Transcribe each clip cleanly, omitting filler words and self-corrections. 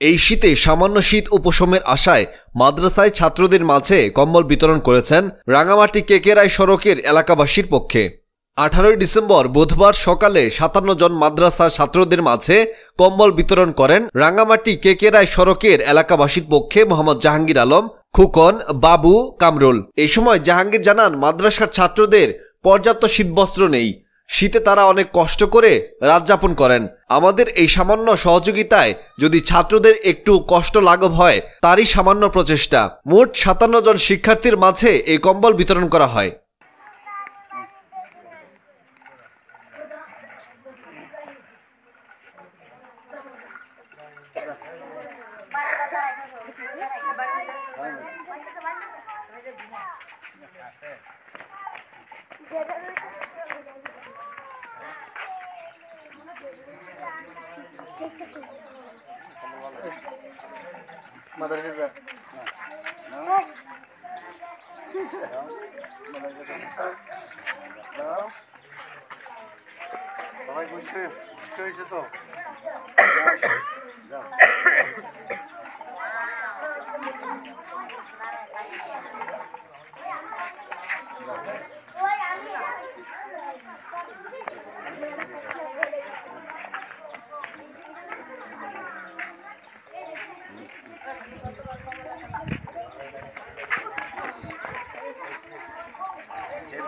এই শীতে সামান্য শীত উপশমের আশায় মাদ্রাসায় ছাত্রদের মাঝে কম্বল বিতরণ করেছেন রাঙামাটি কেকেরাই সড়কের এলাকাবাসীর পক্ষে। 18 ডিসেম্বর বুধবার সকালে 57 জন মাদ্রাসা ছাত্রদের মাঝে কম্বল বিতরণ করেন রাঙামাটি কেকেরাই সড়কের এলাকাবাসীর পক্ষে মোহাম্মদ জাহাঙ্গীর আলম, খুকন, বাবু, কামরুল। এই সময় জাহাঙ্গীর জানান, মাদ্রাসার ছাত্রদের পর্যাপ্ত শীতবস্ত্র নেই, শীতে তারা অনেক কষ্ট করে রাত যাপন করেন। আমাদের এই সামান্য সহযোগিতায় যদি ছাত্রদের একটু কষ্ট লাঘব হয়, তারই সামান্য প্রচেষ্টা। মোট 57 জন শিক্ষার্থীর মাঝে এই কম্বল বিতরণ করা হয়। সবাই বুঝতে হয়েছে তো?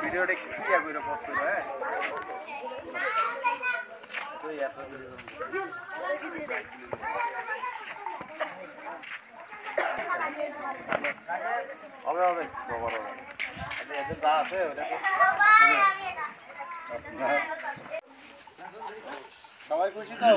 ভিডিওটা ক্লিয়ার করে পোস্ট করো। হ্যাঁ, হবে হবে খবর হবে। এদের যা আছে ওটাকে সবাই খুশি তো?